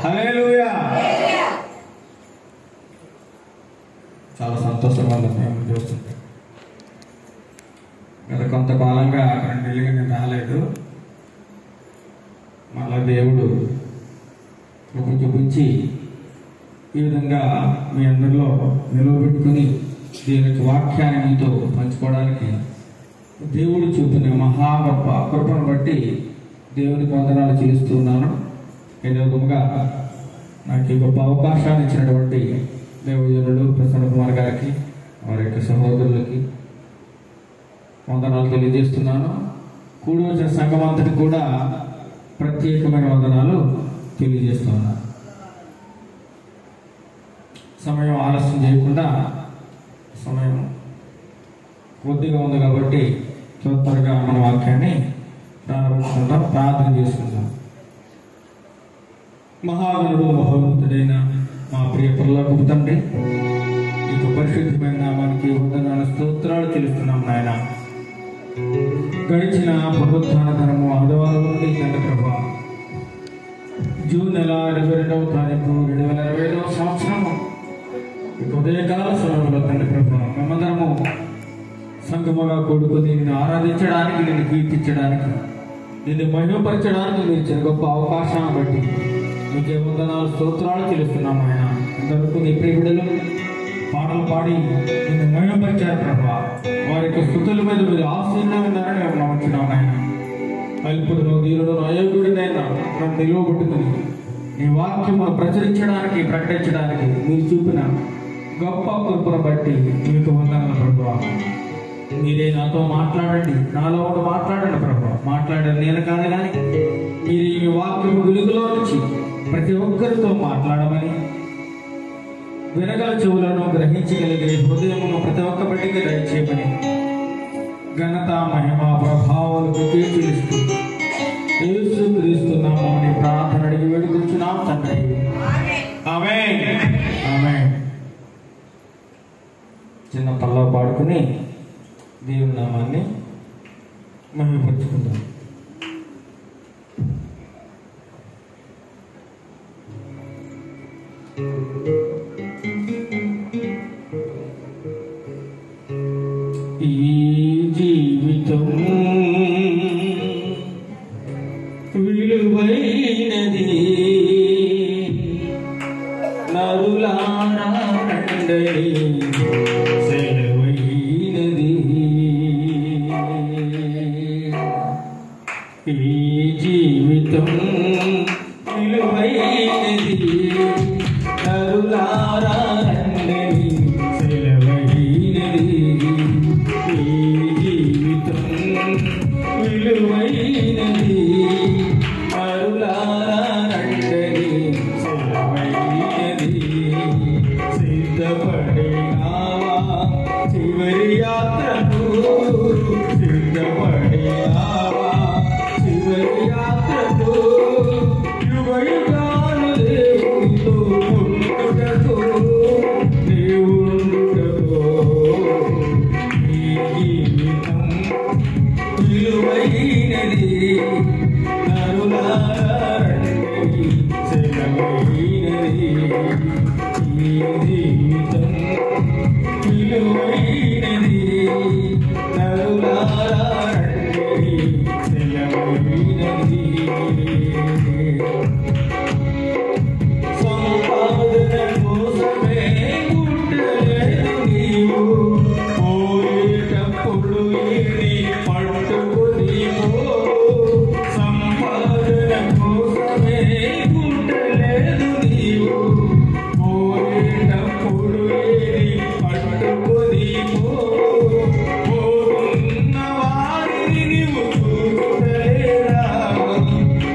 హల్లెలూయా. చాలా సంతోషంగా ఉంది మేము చూస్తుంటే. గత కొంతకాలంగా 2 నెలలుగా నేను రాలేదు. మళ్ళా దేవుడు కృప చూపించి ఈ విధంగా మీ అందరిలో నిలవబెట్టుకుని దేవుని వాక్యాన్ని మీతో పంచుకోవడానికి దేవుడు చూపిన మహా గొప్ప కృపను బట్టి దేవునికి వందనాలు చెల్లిస్తున్నాను. ఈ విధంగా నాకు ఈ గొప్ప అవకాశాన్ని ఇచ్చినటువంటి దేవజనుడు ప్రసన్న కుమార్ గారికి, వారి యొక్క సహోదరులకి వందనాలు తెలియజేస్తున్నాను. కూడి వచ్చిన సంఘం అంతటి కూడా ప్రత్యేకమైన వందనాలు తెలియజేస్తున్నాను. సమయం ఆలస్యం చేయకుండా, సమయం కొద్దిగా ఉంది కాబట్టి త్వరగా మన వాక్యాన్ని ప్రారంభించుకుందాం, ప్రార్థన చేసుకుందాం. మహాగణుడు మహోన్నతుడైన మా ప్రియ పరలోకపు తండ్రి, ఈ పరిశుద్ధమైన నామానికి వందనాలు స్తోత్రాలు చెల్లిస్తున్నాం నాయన. గడిచిన పునరుత్థాన దినము ఆదివారం నుండి తండ్రి ప్రభా, జూన్ నెల 22వ తారీఖు 2025వ సంవత్సరము ఉదయకాల సమయంలో తండ్రి ప్రభా, మేమందరము సంగముగా కూడుకుని నిన్ను ఆరాధించడానికి, నిన్ను కీర్తించడానికి, నిన్ను మహిమపరచడానికి మీరు ఇచ్చిన గొప్ప అవకాశాన్ని బట్టి మీకే వందనాలు స్తోత్రాలు చెల్లిస్తున్నాం ఆయన. ఇంతవరకు నీ ప్రియ బిడ్డలు పాటలు పాడి నిన్ను మహిమపరిచారు ప్రభా. వారి యొక్క స్తుతుల మీద మీరు ఆశీర్వాదాన్ని మేము నమ్ముతున్నాం ఆయన. అల్పుడును దీనుడు అయోగ్యుడినైనా నన్ను నిలువబెట్టుకుని నీ వాక్యమును ప్రచురించడానికి, ప్రకటించడానికి మీరు చూపిన గొప్ప కృపను బట్టి మీకు వందనాలు ప్రభా. మీరే నాతో మాట్లాడండి, నాలో ఉండి మాట్లాడండి ప్రభా. మాట్లాడండి నేను కాదు కానీ మీరు ఈ వాక్యము వెలుగులో నుంచి ప్రతి ఒక్కరితో మాట్లాడమని, వినగల చెవులను గ్రహించగలిగే హృదయమును ప్రతి ఒక్క బిడ్డకి దయచేయమని ఘనత మహిమ ప్రభావాలకు కీర్తిస్తూ యేసు క్రీస్తు నామమున ప్రార్థన అడిగి వేడుకుంటున్నాం తండ్రి. ఆమేన్, ఆమేన్. చిన్న పల్లవ పాడుకుని దేవుని నామాన్ని మహిమపరుచుకుందాం. ఈ జీవితం విలువైనది, నరులారా రండి సెలవైనది. ఈ జీవితం విలువైనది, నరులారా రండి సెలవైనది. ఈ జీవితం విలువైనది, నరులారా రండి సెలవైనది. సిద్ధపడినావా చివరి యాత్రకు, సిద్ధపడినావా చివరి యాత్రకు, యుగయుగాలు దేవునితో ఉండుటకు, దేవుడుటకు. ఈ జీవితం విలువైనది, నరులారా రండి సెలవైనది. ఈ జీవితం విలువైనది, నరులారా రండి సెలవైనది. సంపాదన కోసమే ఉండలేదు నీవు, పోయేటప్పుడు ఏది పట్టుకుని పో. సంపాదన కోసమే ఉండలేదు నీవు, పోయేటప్పుడు ఏది పట్టుకుని పో. పోతున్న వారిని నీవు చూడలేదా,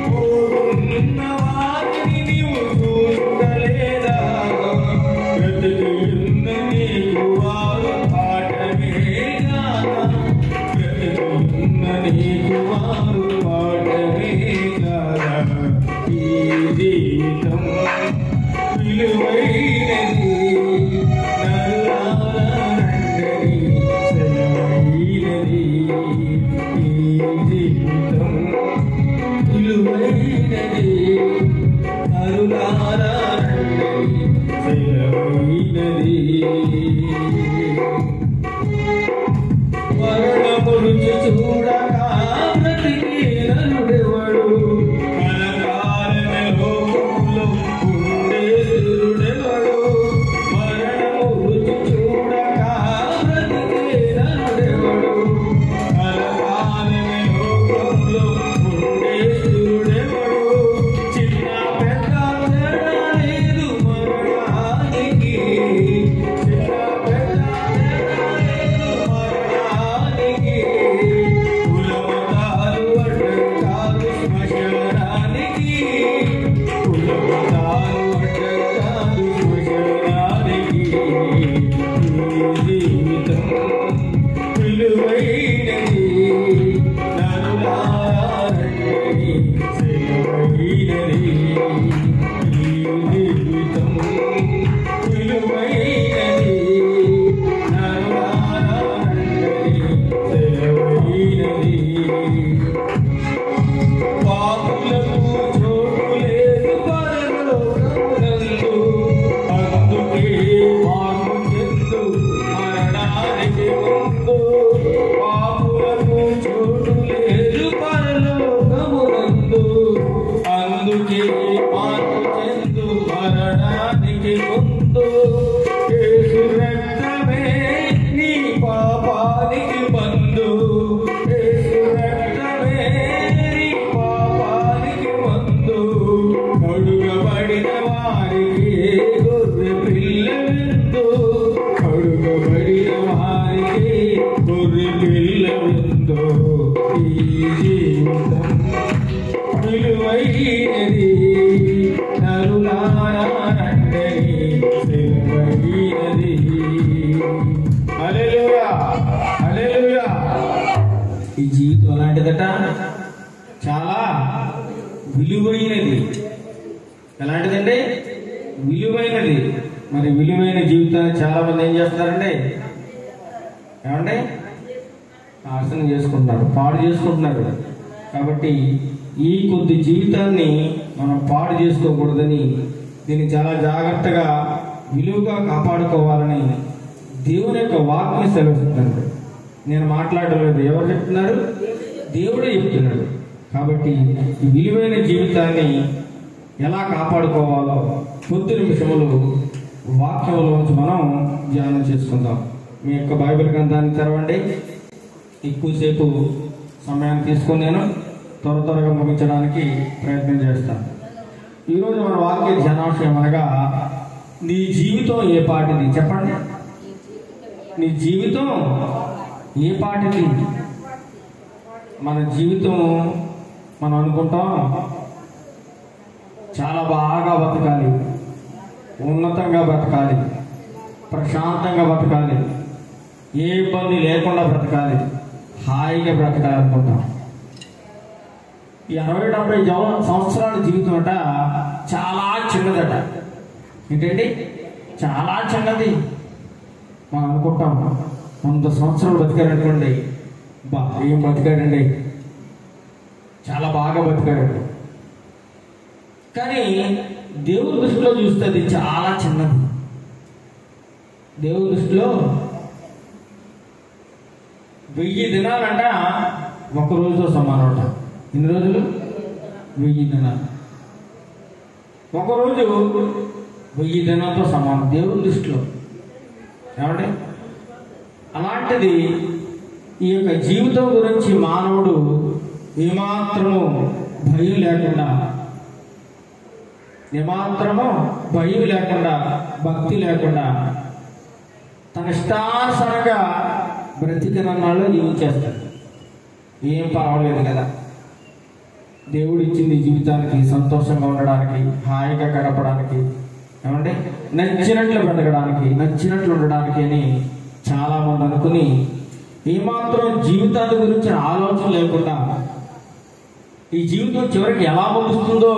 పోతున్న వారిని నీవు చూడలేదా. బ్రతుకున్న నీకు వారు పాఠమే కాదా, బ్రతుకున్న నీకు వారు పాఠమే కాదా. ఈ జీవితం విలువైనది, నరులారా రండి సెలవైనది. ఈ జీవితం విలువైనది, నరులారా సెలవైనది. మరణము రుచి చూడక బ్రతికే నరుడెవడు, కలకాలమే లోకములో ఉండే స్థిరుడెవడు. మరణము రుచి చూడక బ్రతికే నరుడెవడు, కలకాలమే లోకములో ఉండే స్థిరుడెవడు. చిన్న పెద్ద తేడా లేదు మరణానికి, చిన్న పెద్ద తేడా లేదు మరణానికి. కులమతాలు అడ్డం కాదు శ్మశానానికి, కులమతాలు అడ్డం కాదు శ్మశానానికి. ఈ జీవితం విలువైనది, నరులారా రండి సెలవైనది. ఈ జీవితం విలువైనది, నరులారా రండి సెలవైనది. పాపులకు చోటు లేదు పరలోకమునందు, అందుకే మార్పు చెందు మరణానికి ముందు. పాపులకు చోటు లేదు పరలోకమునందు, అందుకే మార్పు చెందు మరణానికి ముందు. యేసు రక్తమే నీ పాపానికి మందు, యేసు రక్తమే నీ పాపానికి మందు. కడుగబడిన వారికి గొర్రె పిల్ల విందు, కడుగబడిన వారికి గొర్రె పిల్ల విందు. ఈ జీవితం విలువైనది, నరులారా రండి సెలవైనది. హల్లెలూయా, హల్లెలూయా. ఈ జీవితం ఎలాంటిదట? చాలా విలువైనది. ఎలాంటిదండి? విలువైనది. మరి విలువైన జీవితాన్ని చాలా మంది ఏం చేస్తారండి? ఏమండి? నాశనం చేసుకుంటున్నారు, పాడు చేసుకుంటున్నారు. కాబట్టి ఈ కొద్ది జీవితాన్ని మనం పాడు చేసుకోకూడదని, దీన్ని చాలా జాగ్రత్తగా విలువగా కాపాడుకోవాలని దేవుని యొక్క వాక్యం సెలవుస్తుంది. నేను మాట్లాడలేదు, ఎవరు చెప్తున్నారు? దేవుడే చెప్తున్నాడు. కాబట్టి ఈ విలువైన జీవితాన్ని ఎలా కాపాడుకోవాలో కొద్ది నిమిషములు వాక్యంలోంచి మనం ధ్యానం చేసుకుందాం. మీ యొక్క బైబిల్ గ్రంథాన్ని తెరవండి. ఎక్కువసేపు సమయాన్ని తీసుకొని నేను త్వరగా ముగించడానికి ప్రయత్నం చేస్తాను. ఈరోజు మన వాక్య ధ్యానాంశం అనగా, నీ జీవితం ఏ పాటిది? చెప్పండి, నీ జీవితం ఏ పాటిది? మన జీవితం మనం అనుకుంటాం చాలా బాగా బతకాలి, ఉన్నతంగా బ్రతకాలి, ప్రశాంతంగా బ్రతకాలి, ఏ ఇబ్బంది లేకుండా బ్రతకాలి, హాయిగా బ్రతకాలి అనుకుంటాం. ఈ 60-70 సంవత్సరాల జీవితం అట చాలా చిన్నదట. ఏంటండి? చాలా చిన్నది. మనం అనుకుంటాం 100 సంవత్సరాలు బతికారనుకోండి, బా ఏం బతికాడండి, చాలా బాగా బతికాడు. కానీ దేవుని దృష్టిలో చూస్తే అది చాలా చిన్నది. దేవుని దృష్టిలో 1000 దినాలంట ఒక రోజుతో సమానం అంట. ఎన్ని రోజులు? 1000 దినాలు. ఒకరోజు 1000 దినాలతో సమానం దేవుని దృష్టిలో. ఏమంటే అలాంటిది ఈ యొక్క జీవితం గురించి మానవుడు ఏమాత్రము భయం లేకుండా, భక్తి లేకుండా తన ఇష్టానుసారంగా బ్రతికనన్నాళ్ళు జీవించేస్తాడు. ఏం పర్వాలేదు కదా, దేవుడు ఇచ్చింది జీవితానికి సంతోషంగా ఉండడానికి, హాయిగా గడపడానికి, ఏమంటే నచ్చినట్లు బ్రతకడానికి, నచ్చినట్లు ఉండడానికి అని చాలా మంది అనుకుని ఏమాత్రం జీవితాన్ని గురించి ఆలోచన లేకుండా, ఈ జీవితం చివరికి ఎలా ముగుస్తుందో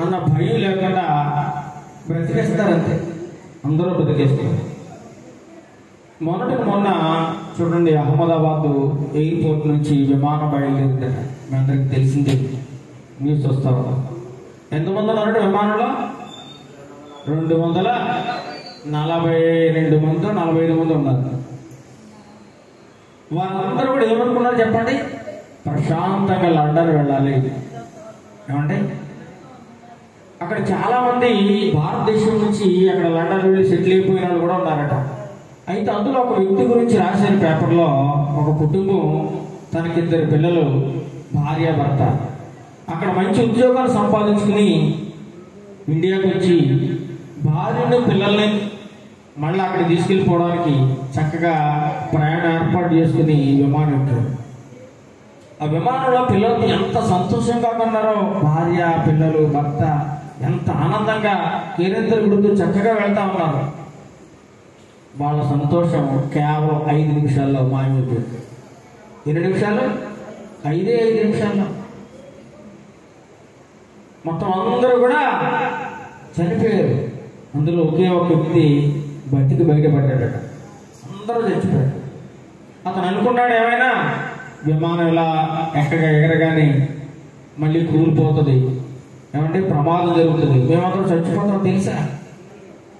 అన్న భయం లేకుండా బ్రతికేస్తారంతే. అందరూ బ్రతికేస్తారు. మొన్న చూడండి, అహ్మదాబాద్ ఎయిర్పోర్ట్ నుంచి విమానం బయలుదేరిందట. మీ అందరికి తెలిసిందే, న్యూస్ వస్తా. ఎంతమంది ఉన్నారంటే విమానంలో? 242 మంది 45 మంది ఉన్నారు. వాళ్ళందరూ కూడా ఏమనుకున్నారు చెప్పండి? ప్రశాంతంగా లండన్ వెళ్ళాలి. ఏమండి, అక్కడ చాలా మంది భారతదేశం నుంచి అక్కడ లండన్ వెళ్ళి సెటిల్ అయిపోయిన వాళ్ళు కూడా ఉన్నారట. అయితే అందులో ఒక వ్యక్తి గురించి రాసిన పేపర్లో ఒక కుటుంబం తనకి 2 పిల్లలు, భార్య భర్త అక్కడ మంచి ఉద్యోగాలు సంపాదించుకుని ఇండియాకి వచ్చి భార్యను పిల్లల్ని మళ్ళీ అక్కడ తీసుకెళ్ళిపోవడానికి చక్కగా ప్రయాణం ఏర్పాటు చేసుకుని విమానం ఎక్కారు. ఆ విమానంలో పిల్లలు ఎంత సంతోషంగా ఉన్నారో, భార్య పిల్లలు భర్త ఎంత ఆనందంగా కేరింతలు గుర్తు చక్కగా వెళ్తా ఉన్నారు. వాళ్ళ సంతోషం కేవలం 5 నిమిషాల్లో మాయమైపోయింది. ఎన్ని నిమిషాలు? 5 నిమిషాల్లో మొత్తం అందరూ కూడా చనిపోయారు. అందులో ఒకే ఒక వ్యక్తి బతికి బయటపడ్డాడట. అందరూ చచ్చిపోయారు. అతను అనుకున్నాడు, ఏమైనా విమానం ఇలా ఎగరగానే మళ్ళీ కూలిపోతుంది, ఏమంటే ప్రమాదం జరుగుతుంది, మేమందరం చచ్చిపోతాం తెలుసా,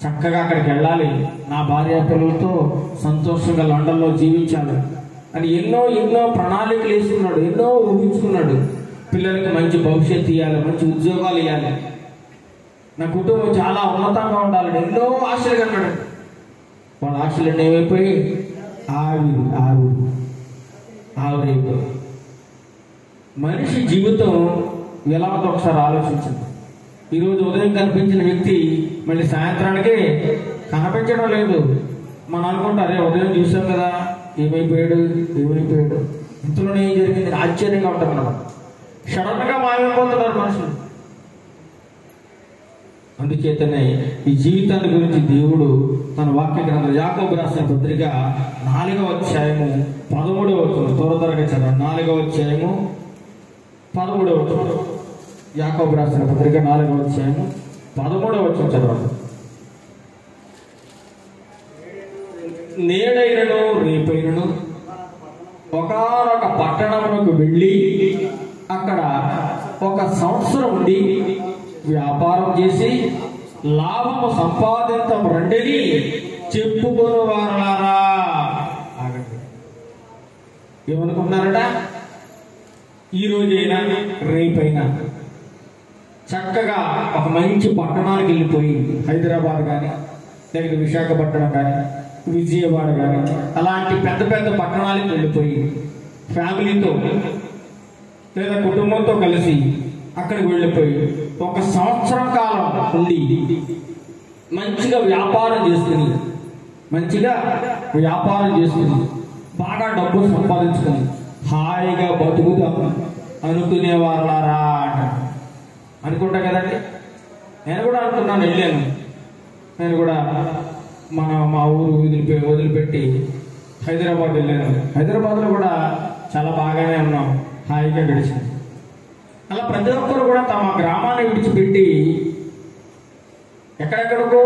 చక్కగా అక్కడికి వెళ్ళాలి, నా భార్య పిల్లలతో సంతోషంగా లండన్లో జీవించాలి అని ఎన్నో ప్రణాళికలు వేసుకున్నాడు, ఎన్నో ఊహించుకున్నాడు. పిల్లలకి మంచి భవిష్యత్తు ఇవ్వాలి, మంచి ఉద్యోగాలు ఇవ్వాలి, నా కుటుంబం చాలా ఉన్నతంగా ఉండాలని ఎన్నో ఆశలు కన్నాడు. వాళ్ళ ఆశలన్నీ ఏమైపోయి ఆవిరైపోయి. మనిషి జీవితం ఎలా ఉందో ఒకసారి ఆలోచించండి. ఈరోజు ఉదయం కనిపించిన వ్యక్తి మళ్ళీ సాయంత్రానికి కనిపించడం లేదు. మనం అనుకుంటారు, అరే ఉదయం చూసాం కదా, ఏమైపోయాడు. ఇంతలోనే ఏం జరిగింది ఆశ్చర్యంగా ఉంటుంది మనం. సడన్గా మాయమైపోతున్నారు మనుషులు. అందుచేతనే ఈ జీవితాన్ని గురించి దేవుడు తన వాక్య గ్రంథం యాకోబు రాసిన పత్రిక 4వ అధ్యాయము 13వ వచనం త్వరగా చదవండి. 4వ అధ్యాయము 13వ వచనం. యాకోబు రాసిన పత్రిక 4వ అధ్యాయము 13వ వచనం చదవండి. నేడైనను రేపైనను ఒకానొక పట్టణమునకు వెళ్ళి అక్కడ 1 సంవత్సరం ఉండి వ్యాపారం చేసి లాభము సంపాదించం రండిని చెప్పుకొని వారలారా. ఏమనుకుంటున్నారట? ఈ రోజైనా రేపైనా చక్కగా ఒక మంచి పట్టణానికి వెళ్ళిపోయి, హైదరాబాద్ కానీ లేకపోతే విశాఖపట్నం కానీ విజయవాడ కానీ అలాంటి పెద్ద పెద్ద పట్టణాలకు వెళ్ళిపోయి ఫ్యామిలీతో లేదా కుటుంబంతో కలిసి అక్కడికి వెళ్ళిపోయి 1 సంవత్సరం కాలం ఉండి మంచిగా వ్యాపారం చేసుకుని బాగా డబ్బు సంపాదించుకుని హాయిగా బతుకుతాం అనుకునే వాళ్ళారా అంటారు. అనుకుంటా కదండి. నేను కూడా అనుకున్నాను, వెళ్ళాను. నేను కూడా మా ఊరు వదిలిపెట్టి హైదరాబాద్ వెళ్ళాను. హైదరాబాద్లో కూడా చాలా బాగానే ఉన్నాం, హాయిగా గడిచింది. అలా ప్రతి ఒక్కరు కూడా తమ గ్రామాన్ని విడిచిపెట్టి ఎక్కడెక్కడికో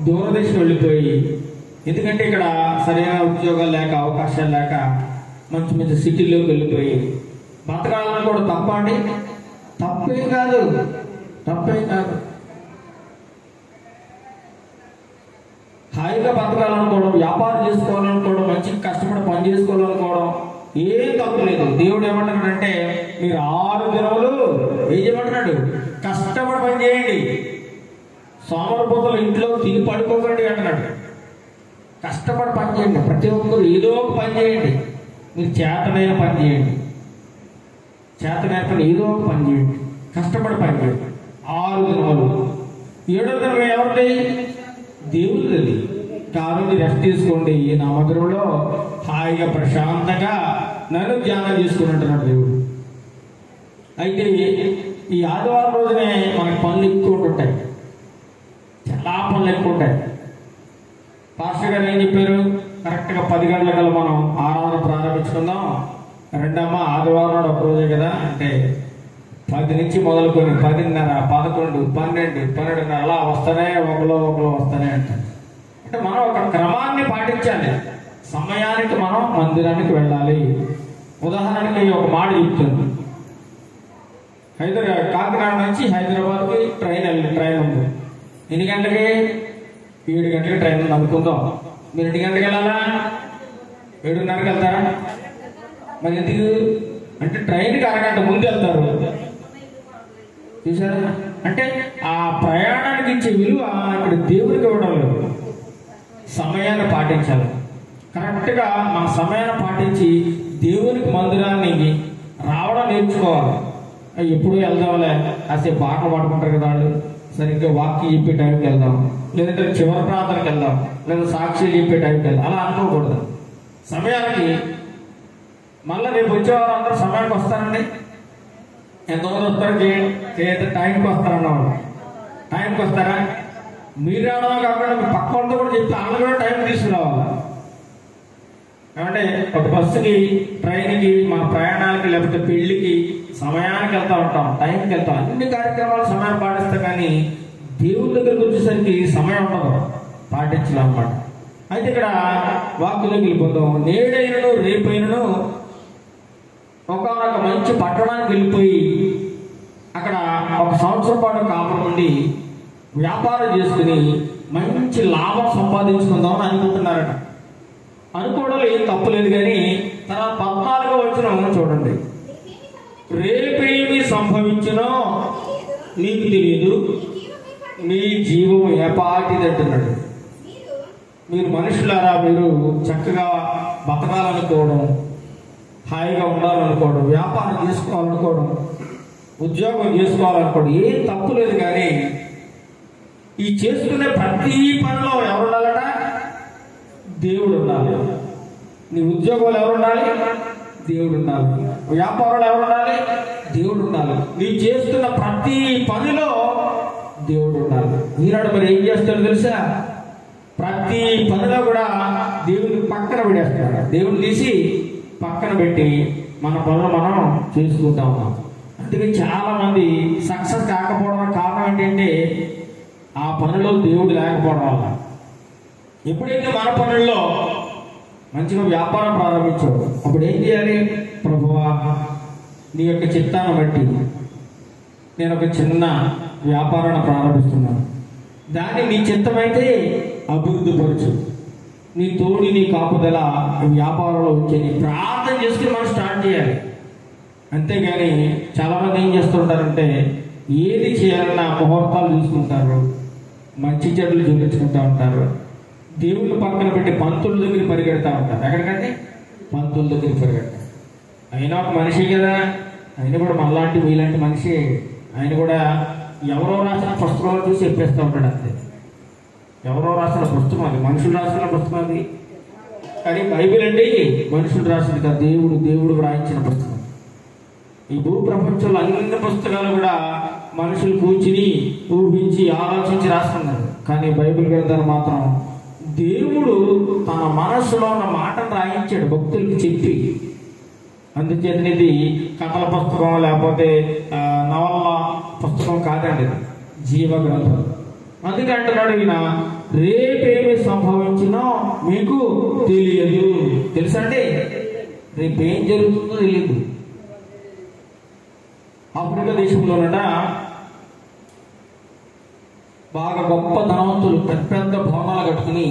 దూరదేశం వెళ్ళిపోయి, ఎందుకంటే ఇక్కడ సరైన ఉద్యోగాలు లేక అవకాశాలు లేక మంచి మంచి సిటీలోకి వెళ్ళిపోయి బతకాలని కూడా తప్ప అండి? తప్పేం కాదు. హాయిగా బతకాలనుకోవడం, వ్యాపారం చేసుకోవాలనుకోవడం, మంచిగా కష్టపడి పని చేసుకోవాలనుకోవడం ఏం తప్పు లేదు. దేవుడు ఏమంటున్నాడంటే, మీరు 6 దినములు ఏం చేయమంటున్నాడు? కష్టపడి పని చేయండి, సోమరిపోతులు ఇంట్లో తిని పడుకోకండి అంటున్నాడు. కష్టపడి పని చేయండి. ప్రతి ఒక్కరు ఏదో ఒక పని చేయండి. మీరు చేతనైన పని చేయండి, ఏదో ఒక పని చేయండి, కష్టపడి పని చేయండి. 6 దినములు. 7వ దినం ఎవరిది? దేవుడిది. కారుని రెస్ట్ తీసుకోండి, నా మందిరంలో హాయిగా ప్రశాంతంగా నన్ను ధ్యానం చేసుకున్నట్టున్నాడు దేవుడు. అయితే ఈ ఆదివారం రోజునే మనకి పనులు ఎక్కువ ఉంటుంటాయి, చాలా పనులు ఎక్కువ ఉంటాయి. పాస్టర్ గారు ఏం చెప్పారు? కరెక్ట్గా 10 గంటల మనం ఆరాధన ప్రారంభించుకుందాం. రెండమ్మ ఆదివారం నాడు ఒక రోజే కదా అంటే 10 నుంచి మొదలుకొని 10:30, 11, 12, 12:30 అలా వస్తానే ఒకలో వస్తానే అంటారు. అంటే మనం ఒక క్రమాన్ని పాటించాలి. సమయానికి మనం మందిరానికి వెళ్ళాలి. ఉదాహరణకి ఒక మాట చెప్తుంది. కాకినాడ నుంచి హైదరాబాద్కి ట్రైన్ ఉంది. ఎన్ని గంటలకి? 7 గంటలకి ట్రైన్ ఉంది అనుకుందాం. మీరు ఎన్ని గంటలకు వెళ్ళాలా? 7:30కి వెళ్తారా? మరి ఎందుకు అంటే ట్రైన్కి అరగంట ముందు వెళ్తారు. చూసారా? అంటే ఆ ప్రయాణానికి ఇచ్చే విలువ ఇక్కడ దేవుడికి ఇవ్వడం లేదు. సమయాన్ని పాటించాలి. కరెక్ట్గా మన సమయాన్ని పాటించి దేవునికి మందిరానికి రావడం నేర్చుకోవాలి. ఎప్పుడు వెళ్దాంలే, కాసేపు పాట పాడుకుంటారు కదా వాళ్ళు, సరిగ్గా వాక్యం చెప్పే టైంకి వెళ్దాం, లేదంటే చివరి ప్రాంతానికి వెళ్దాం, లేదా సాక్షి చెప్పే టైంకి వెళ్దాం, అలా అనుకోకూడదు. సమయానికి మళ్ళీ రేపు వచ్చేవారు అందరూ సమయానికి వస్తారండి. ఎంతమంది వస్తారు? టైంకి వస్తారన్నవాళ్ళు టైంకి వస్తారా? మీరు రావడం కాకుండా మీ పక్క వాళ్ళతో కూడా చెప్తే వాళ్ళు కూడా టైం తీసుకురావాలి. అంటే ఒక బస్సుకి, ట్రైన్కి, మన ప్రయాణాలకి, లేకపోతే పెళ్లికి సమయానికి వెళ్తా ఉంటాం, టైంకి వెళ్తాం, అన్ని కార్యక్రమాలు సమయం పాటిస్తాం. కానీ దేవుడి దగ్గరికి వచ్చేసరికి సమయం ఉండదు, పాటించలేం అన్నమాట. అయితే ఇక్కడ వాక్యంలోకి వెళ్ళిపోతాం. నేడైనను రేపైనను ఒక మంచి పట్టణానికి వెళ్ళిపోయి అక్కడ 1 సంవత్సరం పాటు కాపురం ఉండి వ్యాపారం చేసుకుని మంచి లాభం సంపాదించుకుందామని అనుకుంటున్నారట. అనుకోవడంలో ఏం తప్పులేదు. కానీ తర్వాత 14వ వచనం చూడండి. రేపేమి సంభవించునో నీకు తెలియదు, మీ జీవం ఏపాటిది అంటున్నాడు. మీరు మనుషులారా, మీరు చక్కగా బతకాలనుకోవడం, హాయిగా ఉండాలనుకోవడం, వ్యాపారం చేసుకోవాలనుకోవడం, ఉద్యోగం చేసుకోవాలనుకోవడం ఏం తప్పు లేదు. కానీ ఈ చేసుకునే ప్రతి పనిలో ఎవరు ఉండాలట? దేవుడు ఉండాలి. నీ ఉద్యోగంలో ఎవరు ఉండాలి? దేవుడు ఉండాలి. వ్యాపారంలో ఎవరు ఉండాలి? దేవుడు ఉండాలి. నీ చేస్తున్న ప్రతి పనిలో దేవుడు ఉండాలి. ఈనాడు మరి ఏం చేస్తాడో తెలుసా? ప్రతి పనిలో కూడా దేవుడిని పక్కన పెడేస్తాడు. దేవుడిని తీసి పక్కన పెట్టి మన పనులు మనం చేసుకుంటా ఉన్నాం. అందుకే చాలా మంది సక్సెస్ కాకపోవడం కారణం ఏంటంటే ఆ పనిలో దేవుడు లేకపోవడం వల్ల. ఎప్పుడైతే మన పనుల్లో మంచిగా వ్యాపారం ప్రారంభించావు, అప్పుడు ఏం చేయాలి? ప్రభువా, నీ యొక్క చిత్తాన్ని బట్టి నేను ఒక చిన్న వ్యాపారాన్ని ప్రారంభిస్తున్నాను, దాన్ని నీ చిత్తమైతే అభివృద్ధి పరచు, నీ తోడి నీ కాపుదల వ్యాపారంలో వచ్చేది ప్రార్థన చేసుకుని మనం స్టార్ట్ చేయాలి. అంతేగాని చాలామంది ఏం చేస్తుంటారంటే ఏది చేయాలన్నా ముహూర్తాలు చూసుకుంటారు, మంచి చెడులు చూపించుకుంటూ ఉంటారు, దేవుళ్ళు పక్కన పెట్టి పంతుల దగ్గర పరిగెడతా ఉంటారు. ఎక్కడికంటే పంతుల దగ్గర పరిగెడతారు. అయినా ఒక మనిషి కదా, ఆయన కూడా మనలాంటి మీలాంటి మనిషి. ఆయన కూడా ఎవరో రాసిన పుస్తకాలు చూసి చెప్పేస్తూ ఉంటాడు అంతే. ఎవరో రాసిన పుస్తకం అది, మనుషులు రాసిన పుస్తకం అది. కానీ బైబిల్ అండి మనుషులు రాసింది కాదు, దేవుడు రాయించిన పుస్తకం. ఈ భూ ప్రపంచంలో అన్ని పుస్తకాలు కూడా మనుషులు కూర్చుని ఊహించి ఆలోచించి రాస్తున్నారు. కానీ బైబిల్ గ్రంథాన్ని మాత్రం దేవుడు తన మనస్సులో ఉన్న మాటను రాయించాడు భక్తులకి చెప్పి. అందుచేత ఇది కథల పుస్తకం లేకపోతే నవల పుస్తకం కాదండి, జీవ గ్రంథం. అందుకే అంటున్నాడు ఈయన, రేపేమి సంభవించినో మీకు తెలియదు. తెలుసా అండి? రేపేం జరుగుతుందో తెలియదు. ఆఫ్రికా దేశంలోనట బాగా గొప్ప ధనవంతులు పెద్ద పెద్ద భవనాలు కట్టుకుని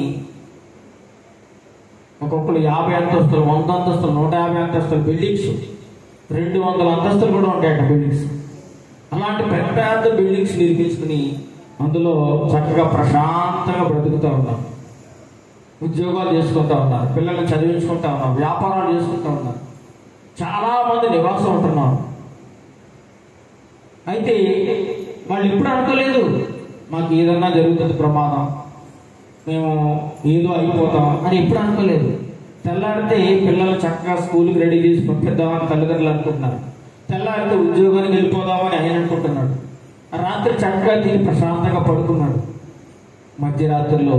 ఒక్కొక్కరు 50 అంతస్తులు, 100 అంతస్తులు, 150 అంతస్తులు బిల్డింగ్స్, 200 అంతస్తులు కూడా ఉంటాయట బిల్డింగ్స్. అలాంటి పెద్ద పెద్ద బిల్డింగ్స్ నిర్మించుకుని అందులో చక్కగా ప్రశాంతంగా బ్రతుకుతూ ఉన్నారు, ఉద్యోగాలు చేసుకుంటూ ఉన్నారు, పిల్లల్ని చదివించుకుంటూ ఉన్నారు, వ్యాపారాలు చేసుకుంటూ ఉన్నారు, చాలా మంది నివాసం ఉంటున్నారు. అయితే వాళ్ళు ఎప్పుడు అనుకోలేదు మాకు ఏదన్నా జరుగుతుంది ప్రమాదం, మేము ఏదో అయిపోతాం అని ఎప్పుడు అనుకోలేదు. తెల్లారితే పిల్లలు చక్కగా స్కూల్కి రెడీ చేసి పంపిద్దామని తల్లిదండ్రులు అనుకుంటున్నారు, తెల్లారితే ఉద్యోగానికి వెళ్ళిపోదామని ఆయన అనుకుంటున్నాడు. రాత్రి చక్కగా తిని ప్రశాంతంగా పడుకున్నాడు. మధ్యరాత్రిలో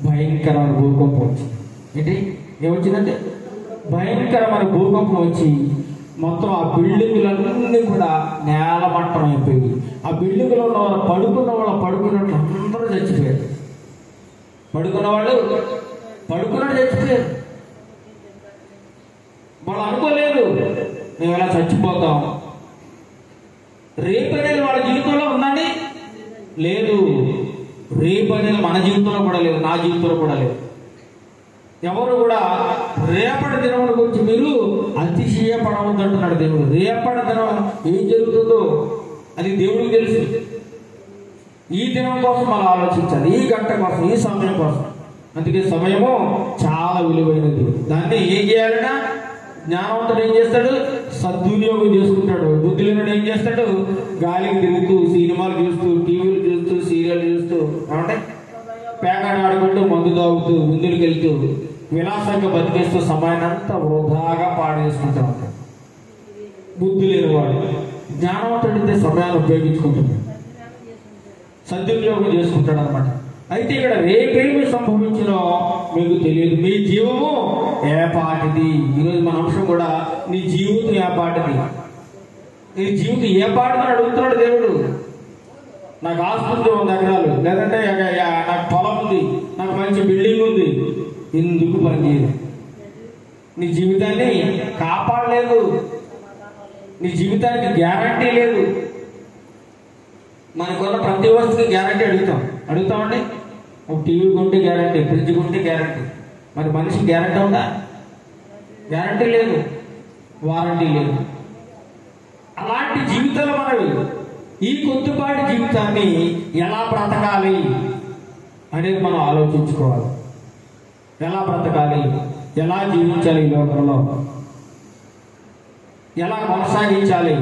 భయంకరమైన భూకంపం వచ్చింది. ఏంటి ఏమొచ్చిందంటే భయంకరమైన భూకంపం వచ్చి మొత్తం ఆ బిల్డింగులన్నీ కూడా నేలమట్టం అయిపోయి, ఆ బిల్డింగులో ఉన్న వాళ్ళు పడుకున్నట్టు అందరూ చచ్చిపోయారు. పడుకున్నట్టు చచ్చిపోయారు. వాళ్ళు అనుకోలేదు మేము ఎలా చచ్చిపోతాం. రేపనేది వాళ్ళ జీవితంలో ఉందండి? లేదు. రేపు అనేది మన జీవితంలో కూడా లేదు, నా జీవితంలో కూడా లేదు. ఎవరు కూడా రేపటి దినం గురించి మీరు అతిశయపడవద్దు అంటున్నాడు దేవుడు. రేపటి దినం ఏం జరుగుతుందో అది దేవుడికి తెలుసు. ఈ దినం కోసం మనం ఆలోచించాలి, ఈ గంట కోసం, ఈ సమయం కోసం. అందుకే సమయము చాలా విలువైనది. దాన్ని ఏం చేయాలన్నా జ్ఞానవంతుడు ఏం చేస్తాడు? సద్వినియోగం చేసుకుంటాడు. బుద్ధి లేనుడు ఏం చేస్తాడు? గాలికి తిరుగుతూ, సినిమాలు చూస్తూ, టీవీలు చూస్తూ, సీరియల్ చూస్తూ, అంటే పేకాట ఆడుకుంటూ, మందు తాగుతూ, విందులకు వెళ్తూ, విలాసంగా బతికేస్తూ సమయాన్ని అంతా వృధాగా పాడు చేసుకుంటూ ఉంటాడు. బుద్ధి లేనివాడు. జ్ఞానవంతుడితే సమయాన్ని ఉపయోగించుకుంటాడు, సద్వినియోగం చేసుకుంటాడు అనమాట. అయితే ఇక్కడ రేపేమి సంభవించినో మీకు తెలియదు. మీ జీవము ఏపాటిది. ఈరోజు మన అంశం కూడా నీ జీవితం ఏపాటిది. నీ జీవితం ఏపాటిదని అడుగుతున్నాడు దేవుడు. నాకు ఆస్తి ఉంది 100 ఎకరాలు, లేదంటే నాకు పొలం ఉంది, నాకు మంచి బిల్డింగ్ ఉంది, ఎందుకు పనిచేయదు? నీ జీవితాన్ని కాపాడలేదు, నీ జీవితానికి గ్యారంటీ లేదు. మనకున్న ప్రతి వస్తువుకి గ్యారంటీ అడుగుతామండి. ఒక టీవీ కొంటే గ్యారంటీ, ఫ్రిడ్జ్ కొంటే గ్యారంటీ. మరి మనిషికి గ్యారంటీ ఉందా? గ్యారంటీ లేదు, వారంటీ లేదు. అలాంటి జీవితాలు మనవి. ఈ కొద్దిపాటి జీవితాన్ని ఎలా బ్రతకాలి అనేది మనం ఆలోచించుకోవాలి. ఎలా బ్రతకాలి, ఎలా జీవించాలి, ఈ లోకంలో ఎలా కొనసాగించాలి,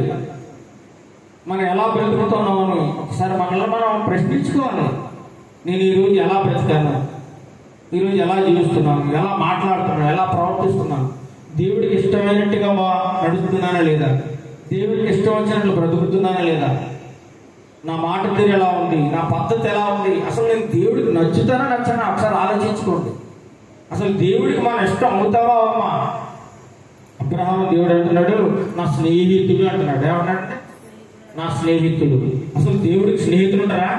మనం ఎలా బ్రతుకుతున్నామని ఒకసారి మనలో మనం ప్రశ్నించుకోవాలి. నేను ఈరోజు ఎలా బ్రతికాను, ఈరోజు ఎలా జీవిస్తున్నాను, ఎలా మాట్లాడుతున్నాను, ఎలా ప్రవర్తిస్తున్నాను, దేవుడికి ఇష్టమైనట్టుగా నడుస్తున్నానా లేదా, దేవుడికి ఇష్టం వచ్చినట్లు బ్రతుకుతున్నానా లేదా, నా మాట తీరు ఎలా ఉంది, నా పద్ధతి ఎలా ఉంది, అసలు నేను దేవుడికి నచ్చుతానా నచ్చానా ఒకసారి ఆలోచించుకోండి. అసలు దేవుడికి మన ఇష్టం అవుతావా అమ్మా? అబ్రహాము దేవుడు అంటున్నాడు నా స్నేహితుడు అంటున్నాడు. ఏమన్నాడంటే నా స్నేహితుడు. అసలు దేవుడికి స్నేహితులు ఉంటారా?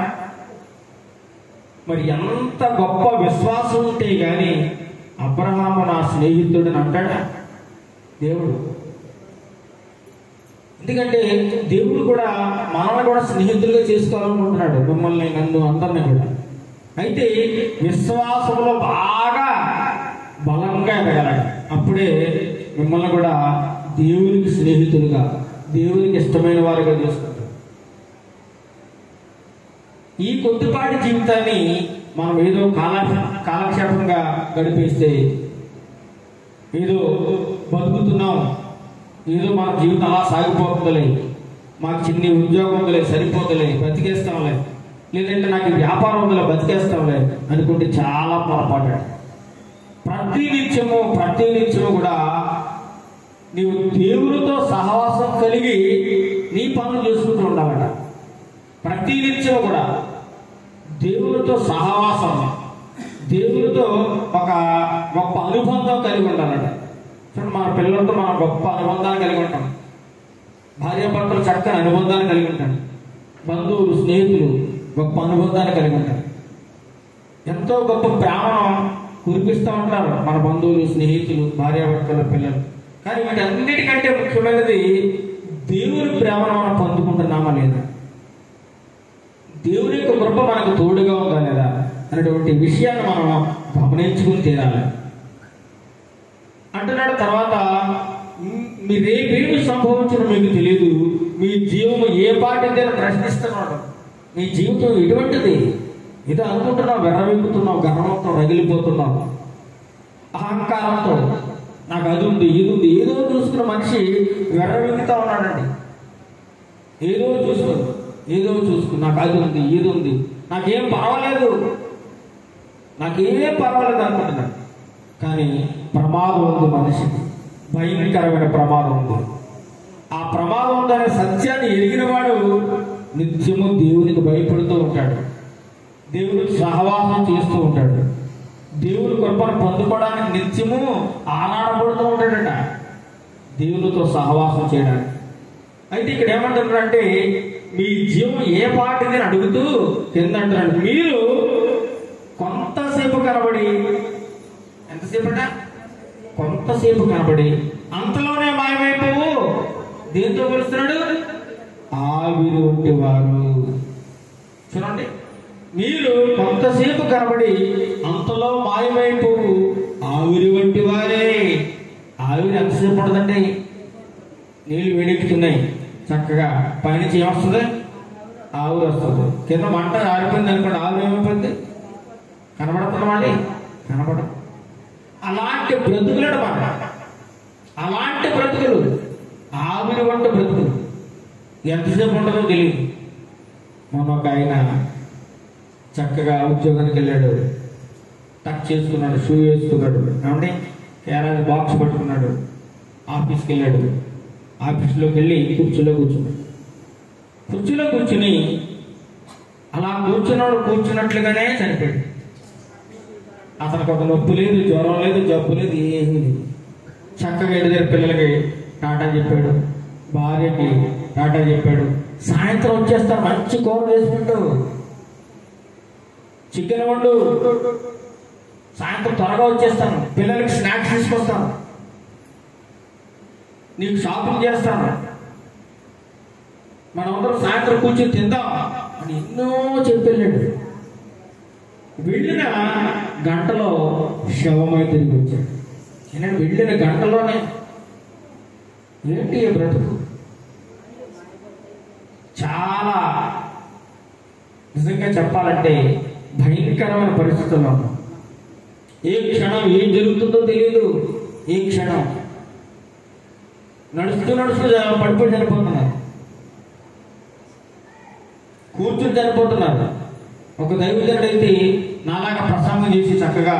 మరి ఎంత గొప్ప విశ్వాసం ఉంటే గాని అబ్రహాము నా స్నేహితుడు అని అంటాడా దేవుడు? ఎందుకంటే దేవుడు కూడా మనల్ని కూడా స్నేహితులుగా చేసుకోవాలనుకుంటున్నాడు, మిమ్మల్ని, నన్ను, అందరినీ కూడా. అయితే విశ్వాసంలో బాగా బలంగా ఎదగాలి. అప్పుడే మిమ్మల్ని కూడా దేవునికి స్నేహితులుగా, దేవునికి ఇష్టమైన వారిగా చేసుకుంటారు. ఈ కొద్దిపాటి జీవితాన్ని మనం ఏదో కాలక్షేపంగా గడిపేస్తే, ఏదో బతుకుతున్నాం, ఏదో మన జీవితం అలా సాగిపోతుందిలే, మాకు చిన్ని ఉద్యోగం ఉందిలే, సరిపోతులే, బతికేస్తాంలే, లేదంటే నాకు వ్యాపారం ఉందిలే, బతికేస్తాంలే అనుకుంటే చాలా పొరపాటు. ప్రతి నిత్యము కూడా నీవు దేవుడితో సహవాసం కలిగి నీ పనులు చేసుకుంటూ ఉండాలట. ప్రతి నిత్యం కూడా దేవుడితో సహవాసం, దేవుడితో ఒక గొప్ప అనుబంధం కలిగి ఉండాలట. చూడండి, మన పిల్లలతో మనం గొప్ప అనుబంధాన్ని కలిగి ఉంటాం, భార్యాభర్తలు చక్కని అనుబంధాన్ని కలిగి ఉంటాడు, బంధువులు, స్నేహితులు గొప్ప అనుబంధాన్ని కలిగి ఉంటారు, ఎంతో గొప్ప ప్రేమను కురిపిస్తూ ఉంటారు మన బంధువులు, స్నేహితులు, భార్యాభర్తల పిల్లలు. కానీ వీటన్నిటికంటే ముఖ్యమైనది దేవుని ప్రేమను మనం పొందుకుంటున్నామా లేదా, దేవుని యొక్క కృప మనకు తోడుగా ఉందా లేదా అనేటువంటి విషయాన్ని మనం గమనించుకుని తీరాలి అంటున్నాడు. తర్వాత మీ రేపేమి సంభవించడం మీకు తెలియదు, మీ జీవము ఏ పాటింది అని ప్రశ్నిస్తున్నాడు. మీ జీవితం ఎటువంటిది? ఏదో అనుకుంటున్నావు, వెర్రవెక్కుతున్నావు, గర్వంతో రగిలిపోతున్నావు, అహంకారంతో నాకు అది ఉంది, ఇది ఉంది, ఏదో చూసుకున్న మనిషి వెర్రవెక్కుతా ఉన్నాడండి. ఏదో చూసుకుని నాకు అది ఉంది, ఇది ఉంది, నాకేం పర్వాలేదు అనుకుంటున్నాడు. కానీ ప్రమాదం ఉంది, మనిషికి భయంకరమైన ప్రమాదం ఉంది. ఆ ప్రమాదం ఉందనే సత్యాన్ని ఎరిగిన వాడు నిత్యము దేవునికి భయపడుతూ ఉంటాడు, దేవుడికి సహవాసం చేస్తూ ఉంటాడు, దేవుడి కృపను పొందుకోవడానికి నిత్యము ఆనాడపడుతూ ఉంటాడట, దేవునితో సహవాసం చేయడానికి. అయితే ఇక్కడ ఏమంటున్నారంటే మీ జీవం ఏ పాటిది అని అడుగుతూ కిందంటున్నాడు, మీరు కొంతసేపు కనబడి, కొంతసేపు కనబడి అంతలోనే మాయమైపోవు. దేంతో పోలుస్తున్నాడు? ఆవిరి వంటి వారు. చూడండి, మీరు కొంతసేపు కనబడి అంతలో మాయమైపోవు ఆవిరి వంటి వారే. ఆవిరి ఎంతసేపు ఉండదండి? నీళ్లు వేడెక్కుతున్నాయి, చక్కగా పైనుంచి ఏమొస్తుంది? ఆవిరి వస్తుంది. కింద మంట ఆరిపోయింది అనుకోండి, ఆవిరి ఏమైపోయింది? కనబడుతున్నామండి? కనబడం. అలాంటి బ్రతుకులు అన్నమాట. అలాంటి బ్రతుకులు, ఆవిరి వంటి బ్రతుకులు ఎంతసేపు ఉంటుందో తెలియదు. మొన్న ఒక ఆయన చక్కగా ఉద్యోగానికి వెళ్ళాడు, టచ్ చేసుకున్నాడు, షూ వేసుకున్నాడు, ఏమంటే క్యారేజ్ బాక్స్ పట్టుకున్నాడు, ఆఫీస్కి వెళ్ళాడు. ఆఫీస్లోకి వెళ్ళి కుర్చీలో కూర్చున్నాడు. కుర్చీలో కూర్చుని అలా కూర్చున్నట్లుగానే చనిపోయాడు. అతనికి ఒక నొప్పి లేదు, జ్వరం లేదు, జబ్బు లేదు, ఏమీ లేదు. చక్కగా ఎదురు పిల్లలకి టాటా చెప్పాడు, భార్యకి టాటా చెప్పాడు. సాయంత్రం వచ్చేస్తాను, మంచి కూర వేసుకుంటూ చికెన్ వండు, సాయంత్రం త్వరగా వచ్చేస్తాను, పిల్లలకి స్నాక్స్ తీసుకొస్తాను, నీకు షాపింగ్ చేస్తాను, మనమందరం సాయంత్రం కూర్చొని తిందాం అని ఎన్నో చెప్పెళ్ళాడు. వెళ్ళిన గంటలో శవమై తిరిగి వచ్చాడు. నేను వెళ్ళిన గంటలోనే ఏంటి బ్రతుకు? చాలా నిజంగా చెప్పాలంటే భయంకరమైన పరిస్థితుల్లో ఉన్నాం. ఏ క్షణం ఏం జరుగుతుందో తెలియదు. ఏ క్షణం నడుస్తూ పడిపోయి చనిపోతున్నారు, కూర్చుని చనిపోతున్నారు. ఒక దైవజనుడు అయితే నాలాగా ప్రసంగం చేసి చక్కగా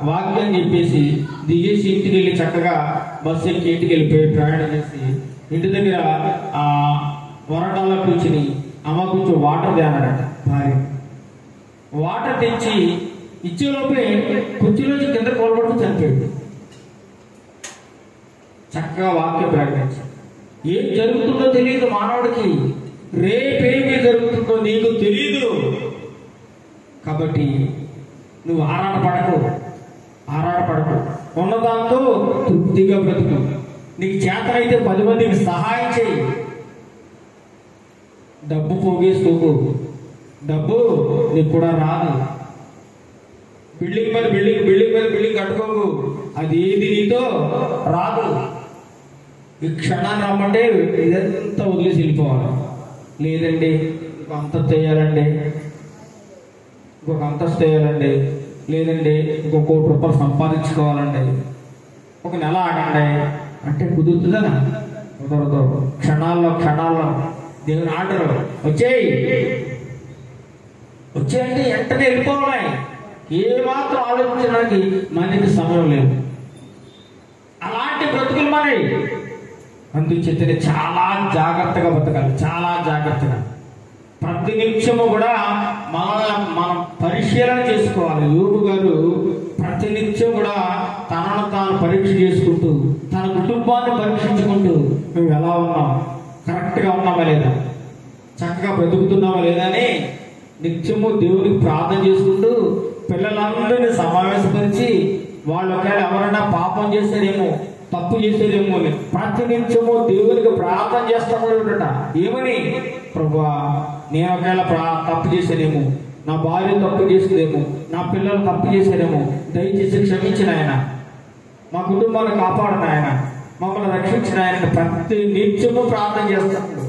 వాక్యం చెప్పేసి దిగేసి ఇంటికి వెళ్ళి చక్కగా బస్సు ఎక్కి ఇంటికి వెళ్ళిపోయి ప్రయాణం చేసి ఇంటి దగ్గర ఆ వరండాలో కూర్చుని అమ్మ కూర్చో వాటర్ తేనాడట. భార్య వాటర్ తెచ్చి ఇచ్చేలోపే కుర్చీలోంచి కింద కోల్పడుతూ చనిపోయాడు. చక్కగా వాక్యం ప్రకటించి ఏం జరుగుతుందో తెలియదు మానవుడికి. రేపేమి జరుగుతుందో నీకు తెలీదు. కాబట్టి నువ్వు ఆరాటపడకు. ఉన్నదాంతో తృప్తిగా బ్రతుకు. నీకు చేతనైతే 10 మందికి సహాయం చేయి. డబ్బు పోగేసుకోకు, డబ్బు నీకు కూడా రాదు. బిల్డింగ్ మీద బిల్డింగ్ కట్టుకోకు, అది ఏది నీతో రాదు. ఈ క్షణాన్ని రమ్మంటే ఇదంతా వదిలేసి వెళ్ళిపోవాలి. లేదండి ఇంకొక అంతస్తు చేయాలండి, ఇంకొక అంతస్తు చేయాలండి, లేదండి ఇంకొక ₹1 సంపాదించుకోవాలండి, ఒక నెల ఆడండి అంటే కుదురుతుందా? కుదరదు. క్షణాల్లో దేవుని ఆర్డర్ వచ్చేయండి వెంటనే వెళ్ళిపోవాలి. ఏమాత్రం ఆలోచించడానికి మనకి సమయం లేదు. అలాంటి బ్రతుకులు మనవి. అందుచేతనే చాలా జాగ్రత్తగా బతకాలి, చాలా జాగ్రత్తగా. ప్రతి నిమిషము కూడా మనం పరిశీలన చేసుకోవాలి. యోబు గారు ప్రతి నిమిషం కూడా తనను తాను పరీక్ష చేసుకుంటూ, తన కుటుంబాన్ని పరీక్షించుకుంటూ, మేము ఎలా ఉన్నాం, కరెక్ట్గా ఉన్నామా లేదా, చక్కగా బ్రతుకుతున్నామా లేదా అని నిత్యము దేవునికి ప్రార్థన చేసుకుంటూ పిల్లలందరినీ సమావేశపరిచి వాళ్ళు ఒకవేళ ఎవరైనా పాపం చేసేదేమో, తప్పు చేసేదేమో అని ప్రతి నిమిషము దేవునికి ప్రార్థన చేస్తామట. ఏమని? ప్రభువా నేను ఒకవేళ తప్పు చేసేదేమో, నా భార్య తప్పు చేసేదేమో, నా పిల్లలు తప్పు చేసేదేమో, దయచేసి క్షమించిన ఆయన, మా కుటుంబాన్ని కాపాడిన ఆయన, మమ్మల్ని రక్షించిన ఆయన ప్రతి నిత్యము ప్రార్థన చేస్తాడు.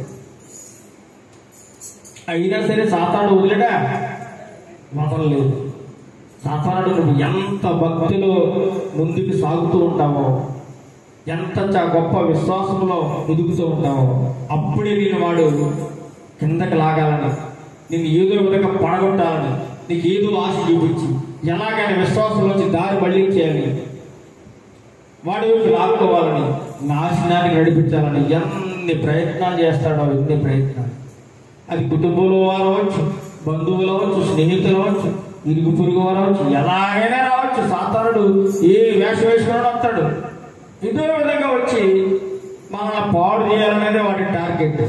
అయినా సరే సాతానుడు వదిలేడా? వదలలేదు. సాతానుడు నువ్వు ఎంత భక్తిలో ముందుకు సాగుతూ ఉంటావో, ఎంత గొప్ప విశ్వాసంలో ఎదుగుతూ ఉంటావో, అప్పుడే నేను వాడు కిందకి లాగాలని, నేను ఏదో విధంగా పడగొట్టాలని, నీకు ఏదో ఆశ చూపించి ఎలాగైనా విశ్వాసంలోంచి దారి మళ్ళించేయాలి, వాడి వైపు లాక్కోవాలని, నాశనానికి నడిపించాలని ఎన్ని ప్రయత్నాలు చేస్తాడో, ఎన్ని ప్రయత్నాలు. అది కుటుంబంలో వారు అవ్వచ్చు, బంధువులు అవ్వచ్చు, స్నేహితులు అవ్వచ్చు, ఇరుగు పొరుగు వారు అవ్వచ్చు, ఎలాగైనా రావచ్చు. సాతానుడు ఏ వేష వేసుకుని వస్తాడు, ఇదో విధంగా వచ్చి మనల్ని పాడు చేయాలనేది వాడి టార్గెట్.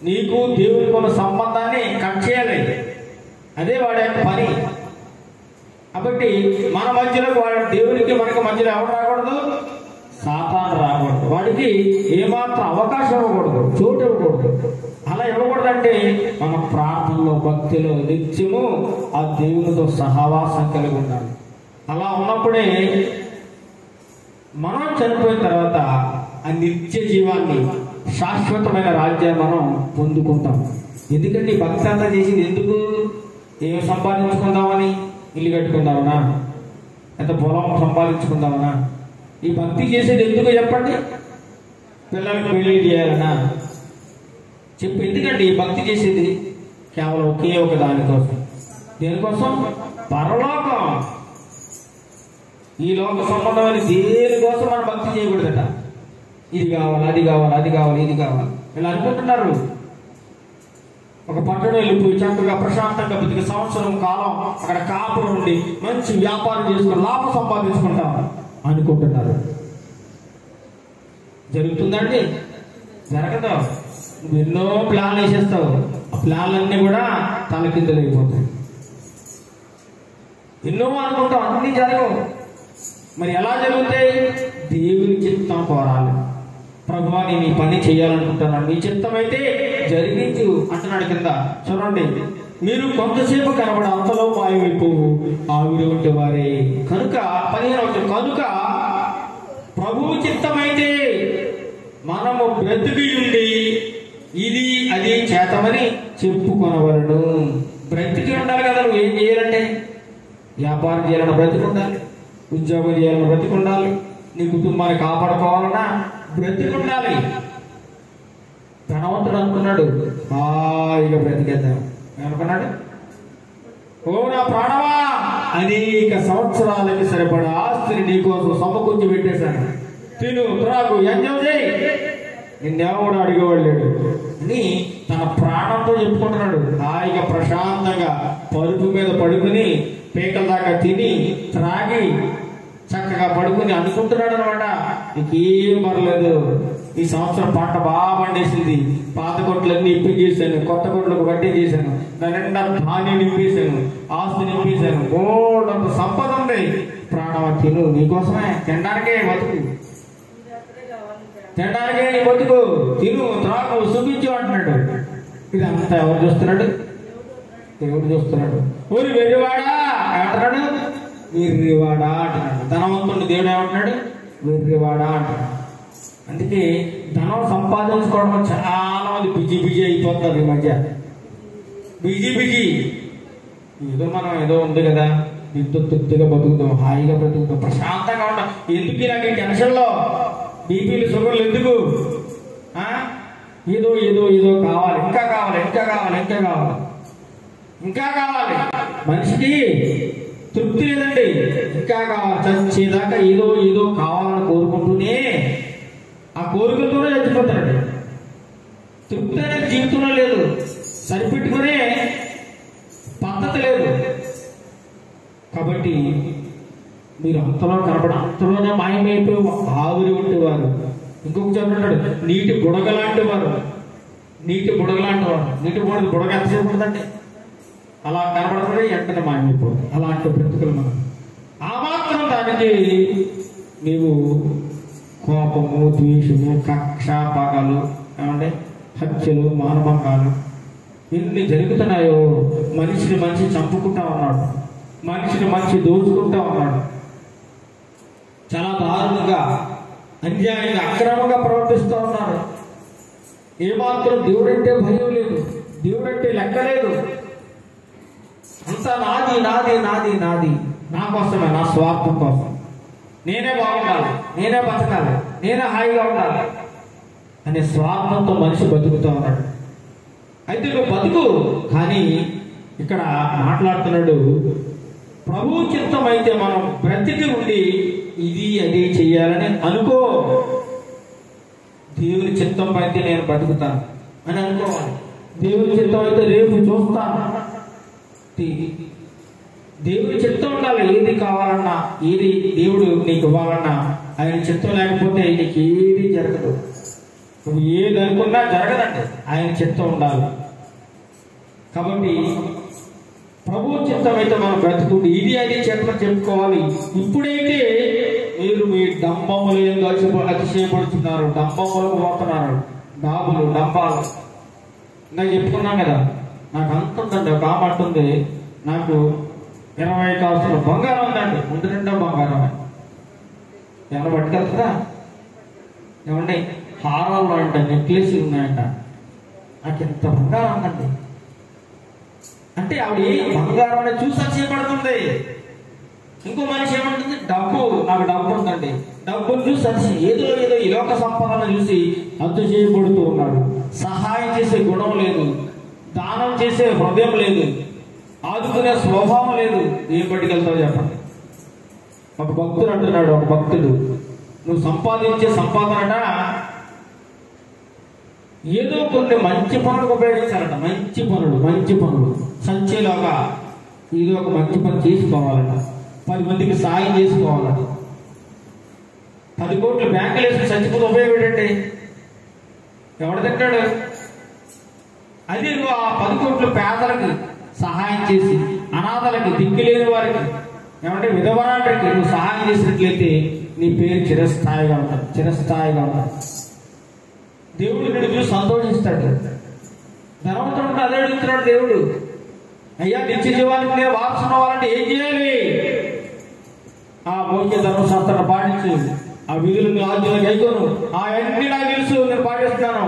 నీకు దేవునికి ఉన్న సంబంధాన్ని కట్ చేయాలి, అదే వాడి యొక్క పని. కాబట్టి మన మధ్యలో వాడి దేవునికి మనకి మధ్యలో ఎవరు రాకూడదు? సాతాను రాకూడదు. వాడికి ఏమాత్రం అవకాశం ఇవ్వకూడదు, చోటు ఇవ్వకూడదు. అలా ఇవ్వకూడదంటే మన ప్రార్థనలో, భక్తిలో నిత్యము ఆ దేవునితో సహవాసం కలిగి ఉండాలి. అలా ఉన్నప్పుడే మనం చనిపోయిన తర్వాత ఆ నిత్య జీవాన్ని, శాశ్వతమైన రాజ్యాన్ని మనం పొందుకుంటాం. ఎందుకంటే భక్తి అంతా చేసింది ఎందుకు? ఏం సంపాదించుకుందామని? ఇల్లు కట్టుకుందామనా? ఎంత పొలం సంపాదించుకుందామనా? ఈ భక్తి చేసేది ఎందుకు చెప్పండి? పిల్లలకు పెళ్లి చేయాలనా? చెప్పు. ఎందుకంటే ఈ భక్తి చేసేది కేవలం ఒకే ఒక దానికోసం. దేనికోసం? పరలోకం. ఈ లోక సంబంధమైన దేనికోసం మనం భక్తి చేయకూడదట. ఇది కావాలి, అది కావాలి, అది కావాలి, ఇది కావాలి ఇలా అనుకుంటున్నారు. ఒక పట్టణం వెళ్ళిపోయి చక్కగా ప్రశాంతంగా బతికి సంవత్సరం కాలం అక్కడ కాపురం ఉండి మంచి వ్యాపారం చేసుకుని లాభం సంపాదించుకుంటాం అనుకుంటున్నారు. జరుగుతుందండి? జరగదు. నువ్వు ఎన్నో ప్లాన్లు వేసేస్తావు, ఆ ప్లాన్లన్నీ కూడా తలకిందులైపోతాయి. ఎన్నో అనుకుంటావు, అన్నీ జరగవు. మరి ఎలా జరుగుతాయి? దేవుని చిత్తం కోరాలి. ప్రభువా, నేను ఈ పని చేయాలనుకుంటున్నాను, నీ చిత్తం అయితే జరిగించు అంటున్నాడు కింద. చూడండి, మీరు కొంతసేపు కనబడ అంతలో మాయమైపోవు ఆవిరి వంటి వారే కనుక 15 కనుక ప్రభువు చిత్తమైతే మనము బ్రతికి ఉండి ఇది అది చేతమని చెప్పుకొనవలను. బ్రతికి ఉండాలి కదా. నువ్వు ఏం చేయాలంటే వ్యాపారం చేయాలన్నా బ్రతికి ఉండాలి, ఉద్యోగం చేయాలన్నా బ్రతికి ఉండాలి, నీ కుటుంబాన్ని కాపాడుకోవాలన్నా బ్రతికి ఉండాలి. ధనవంతుడు అనుకున్నాడు హాయిగా బ్రతికేద్దాం అనుకున్నాడు. ఓ నా ప్రాణమా, అనేక సంవత్సరాలకి సరిపడా ఆస్తిని నీకోసం సమకూర్చి పెట్టేశాను, తిను, త్రాగు, ఎంజాయ్ చేయి, నిన్నెవడు అడిగేవాడు లేడు అని తన ప్రాణంతో చెప్పుకుంటున్నాడు. హాయిగా ప్రశాంతంగా పరుపు మీద పడుకుని పీకల దాకా తిని త్రాగి చక్కగా పడుకుని అనుకుంటున్నాడు అనమాట. నీకేం పర్లేదు, ఈ సంవత్సరం పంట బాగా పండేసింది, పాత కొట్లన్నీ ఇప్పి చేశాను, కొత్త కొట్లకు వడ్డీ చేశాను, దాని నిండా ధాన్యం నింపేశాను, ఆస్తి నింపేశాను, ఓడంత సంపద ఉంది. ప్రాణం తిను, నీకోసమే, తినడానికే బతుకు, తినడానికే నీ బతుకు, తిను, త్రాగు, చూపించు అంటున్నాడు. ఇదంతా ఎవరు చూస్తున్నాడు? దేవుడు చూస్తున్నాడు. ఊరి వెర్రివాడా అంటున్నాడు, వెర్రివాడా అంటున్నాడు. ధనవంతుడు దేవుడు ఏమంటున్నాడు? వెర్రివాడా అంటున్నాడు. అందుకే ధనం సంపాదించుకోవడం చాలా మంది బిజీ అయిపోతారు ఈ మధ్య. బిజీ ఏదో మనం ఏదో ఉంది కదా, ఇంత తృప్తిగా బతుకుతాం, హాయిగా బ్రతుకుతాం, ప్రశాంతంగా ఉంటాం. ఎందుకు నాకు ఈ టెన్షన్లో బీపీలు షుగర్లు ఎందుకు? ఏదో ఏదో ఏదో కావాలి, ఇంకా కావాలి, ఇంకా కావాలి, ఇంకా కావాలి, ఇంకా కావాలి. మనిషికి తృప్తి లేదండి, ఇంకా కావాలి. చచ్చేదాకా ఏదో ఏదో కావాలని కోరుకుంటూనే ఆ కోరికలతోనే చచ్చిపోతాడు. తృప్తి అనేది జీవితంలో లేదు, సరిపెట్టుకునే పద్ధతి లేదు. కాబట్టి మీరు అంతలో కనపడ అంతలోనే మాయమైపోయి ఆవిరి ఉండేవారు. ఇంకొక చెప్తున్నాడు, నీటి బుడగ లాంటి వారు, నీటి బుడగ లాంటి వారు. నీటి బుడగ ఎంతసేపు ఉంటుందండి? అలా కనబడుతుంది, వెంటనే మాయమైపోతుంది. అలాంటి బ్రతుకులు మనం. ఆ మాత్రం దానికి నీవు కోపము, ద్వేషము, కక్ష, పగలు, ఏమంటే హత్యలు, మానభంగాలు ఎన్ని జరుగుతున్నాయో. మనిషిని మనిషి చంపుకుంటా ఉన్నాడు, మనిషిని మనిషి దోచుకుంటా ఉన్నాడు. చాలా దారుణంగా, అన్యాయంగా, అక్రమంగా ప్రవర్తిస్తూ ఉన్నారు. ఏమాత్రం దేవుడంటే భయం లేదు, దేవుడంటే లెక్క లేదు. అంతా నాది నాది నాది నాది, నా కోసమే, నా స్వార్థం కోసం, నేనే బాగుండాలి, నేనే బతకాలి, నేనే హాయిగా ఉండాలి అనే స్వార్థంతో మనిషి బతుకుతూ ఉన్నాడు. అయితే నువ్వు బతుకు, కానీ ఇక్కడ మాట్లాడుతున్నాడు, ప్రభు చిత్తం అయితే మనం బ్రతికి ఉండి ఇది అది చెయ్యాలని అనుకో. దేవుని చిత్తం అయితే నేను బతుకుతాను అని అనుకోవాలి. దేవుని చిత్తం అయితే రేపు చూస్తాను. దేవుని చిత్తం ఉండాలి. ఏది కావాలన్నా, ఏది దేవుడు నీకు ఇవ్వాలన్నా ఆయన చిత్తం లేకపోతే నీకు ఏది జరగదు. నువ్వు ఏది అనుకున్నా జరగదండి, ఆయన చిత్తం ఉండాలి. కాబట్టి ప్రభు చిత్తం అయితే మనం బ్రతుకుంటే ఇది అది చెప్పుకోవాలి. ఇప్పుడైతే మీరు మీ డంబములు అతిశయపడుతున్నారు, డంబములకు పోతున్నారు, డాబులు, డంబాలు. ఇందాక చెప్పుకున్నాం కదా, నాకు అంత ఉందండి. ఒక ఆమె అంటుంది, నాకు 20 కాసులు బంగారం ఉందండి, ముందు నిండా బంగారమే. ఎవరు పట్టుకెళ్తారా? ఏమండి హారాలు అంట, నెక్లెస్లు ఉన్నాయంట, నాకు ఇంత బంగారం ఉందండి అంటే ఆవిడ బంగారం అనేది చూసి అతిశయపడుతుంది. ఇంకో మనిషి ఏమంటుంది, డబ్బు, నాకు డబ్బు ఉందండి, డబ్బును చూసి ఏదో ఈ లోక సంపదను చూసి అతిశయపడుతూ ఉన్నాడు. సహాయం చేసే గుణం లేదు, దానం చేసే హృదయం లేదు, ఆదుకునే స్వభావం లేదు. ఏం పట్టుకెళ్తావు చెప్పండి? ఒక భక్తుడు అంటున్నాడు, ఒక భక్తుడు, నువ్వు సంపాదించే సంపాదనట ఏదో కొన్ని మంచి పనులకు ఉపయోగించాలట. మంచి పనులు సంచేలాగా ఏదో ఒక మంచి పని చేసుకోవాలట, 10 మందికి సాయం చేసుకోవాలట. 10 కోట్లు బ్యాంకులు వేసుకుని చచ్చిపోతే ఉపయోగపడండి, ఎవడు తింటాడు? అది నువ్వు ఆ 10 కోట్లు పేదలకి సహాయం చేసి, అనాథలకి, దిక్కులేని వారికి, ఏమంటే విధవరాంటికి నువ్వు సహాయం చేసినట్లయితే నీ పేరు చిరస్థాయిగా ఉంటుంది. దేవుడు నిన్ను చూసి సంతోషిస్తాడు. ధనవంతుడు అదే అడుగుతున్నాడు దేవుడు, అయ్యా నిత్య జీవానికి నేను వారసున్న వాళ్ళంటే ఏం చేయాలి? ఆ మోసే ధర్మశాస్త్రాన్ని పాటించు, ఆ విధులను ఆజ్ఞలు కైకొను. అవన్నీ నాకు తెలుసు, నేను పాటిస్తున్నాను,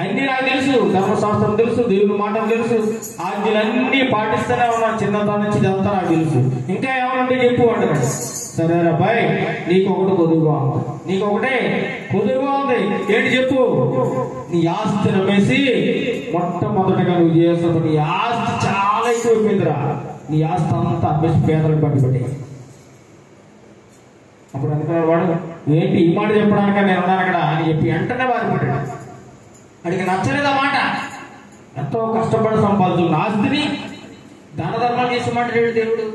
అన్ని నాకు తెలుసు, ధర్మశాస్త్రం తెలుసు, దేవుని మాటలు తెలుసు, ఆజ్ఞలన్నీ పాటిస్తూనే ఉన్నాను, చిన్నతనం నుంచి ఇదంతా నాకు తెలుసు, ఇంకా ఏమనంటే చెప్పు అంటున్నాడు. సరే అబ్బాయి, నీకు ఒకటి కొద్దుగా ఉంది, ఏంటి చెప్పు? నీ ఆస్తి నమ్మేసి మొట్టమొదటిగా నువ్వు చేస్తున్న నీ ఆస్తి చాలా ఎక్కువైపోయిందిరా, నీ ఆస్తి అంతా అమ్మేసి పేదలకు పట్టుబడి. అప్పుడు అనుకున్నాడు వాడు, ఏంటి ఈ మాట చెప్పడానిక నేను ఉన్నాను అక్కడ అని చెప్పి వెంటనే బాధపడ్డాడు. అడిగి నచ్చలేదు ఆ మాట. ఎంతో కష్టపడి సంపాదించుకున్న ఆస్తిని దాన ధర్మాలు చేసి మాట్లాడాడు దేవుడు.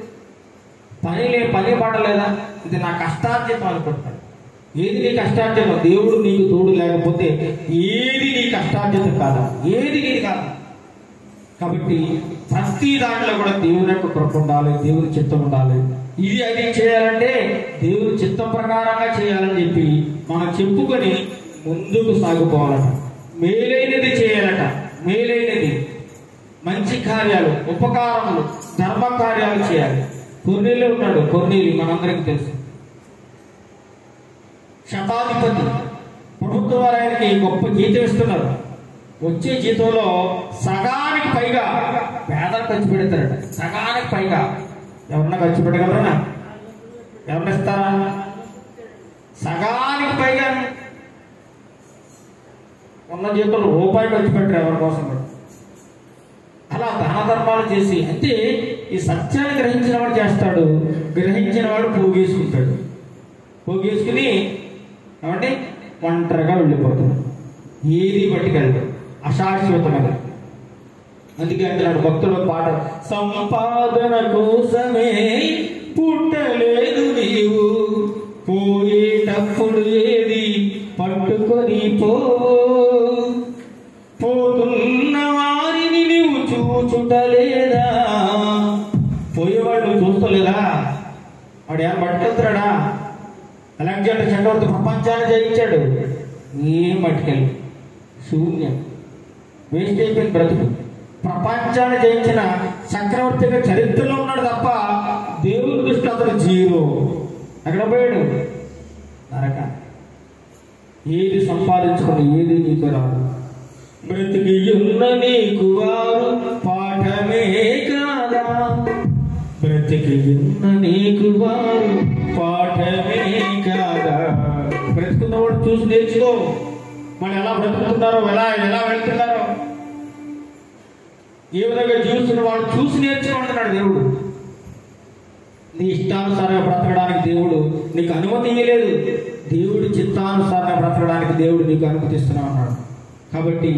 పని పడలేదా? ఇది నా కష్టార్జితం అనుకుంటాడు. ఏది నీ కష్టార్జితం? దేవుడు నీకు తోడు లేకపోతే ఏది నీ కష్టార్జితం కాదా, ఏది నీది కాదు. కాబట్టి ప్రతి దాంట్లో కూడా దేవుని యొక్క కృప ఉండాలి, దేవుని చిత్తం ఉండాలి. ఇది అది చేయాలంటే దేవుని చిత్తం ప్రకారంగా చేయాలని చెప్పి మనం చెప్పుకొని ముందుకు సాగిపోవాలట. మేలైనది చేయాలట, మేలైనది మంచి కార్యాలు, ఉపకారములు, ధర్మ కార్యాలు చేయాలి. కొర్నేలు ఉన్నాడు, కొర్నేలు మనందరికీ తెలుసు, శతాధిపతి. ప్రభుత్వ వారు ఆయనకి గొప్ప జీతం ఇస్తున్నారు. వచ్చే జీతంలో సగానికి పైగా పేదలు ఖర్చు పెడతారట. సగానికి పైగా ఎవరన్నా ఖర్చు పెట్టగలరా? ఎవరన్నా ఇస్తారా? సగానికి పైగా ఉన్న జీతంలో రూపాయి ఖర్చు పెట్టరు ఎవరి కోసం. అలా దాన ధర్మాలు చేసి, అంటే ఈ సత్యాన్ని గ్రహించిన వాడు చేస్తాడు, గ్రహించిన వాడు పోగేసుకుంటాడు. పోగేసుకుని ఏమంటే ఒంటరిగా వెళ్ళిపోతాడు, ఏది పట్టుకెళ్ళడు, అశాశ్వతమది. అందుకే అంటున్నాడు భక్తుడు పాట, సంపాదన కోసమే పుట్టలేదు నీవు, పోయేటప్పుడు ఏది పట్టుకొని పోతున్న వారిని నీవు చూచుటలేదా? పోయేవాళ్ళు చూస్తలేదా? వాడు ఏం పట్టుకెళ్తాడా? అలెగ్జాండర్ చక్రవర్తి ప్రపంచాన్ని జయించాడు, ఏం పట్టుకెళ్ళి శూన్యం, వేస్ట్ అయిపోయింది బ్రతుకు. ప్రపంచాన్ని జయించిన చక్రవర్తిగా చరిత్రలో ఉన్నాడు తప్ప దేవుని దృష్టి అతను జీరో. ఎక్కడ పోయాడు? నరక. ఏది సంపాదించుకుని ఏది నీకు రాదు. బ్రతికి ఉన్న నీకు వారు పాఠమే కాదా, బ్రతికి ఉన్న నీకు వారు పాఠమే కాదా. బ్రతుకున్నవాడు చూసి నేర్చుకో, వాళ్ళు ఎలా బ్రతుకుతున్నారో, ఎలా వెళ్తున్నారో, ఏ విధంగా జీవిస్తున్న వాళ్ళు చూసి నేర్చుకుంటున్నాడు దేవుడు. నీ ఇష్టానుసారంగా బ్రతకడానికి దేవుడు నీకు అనుమతి ఇవ్వలేదు, దేవుడి చిత్తానుసారంగా బ్రతకడానికి దేవుడు నీకు అనుమతిస్తున్నా ఉన్నాడు. కాబట్టి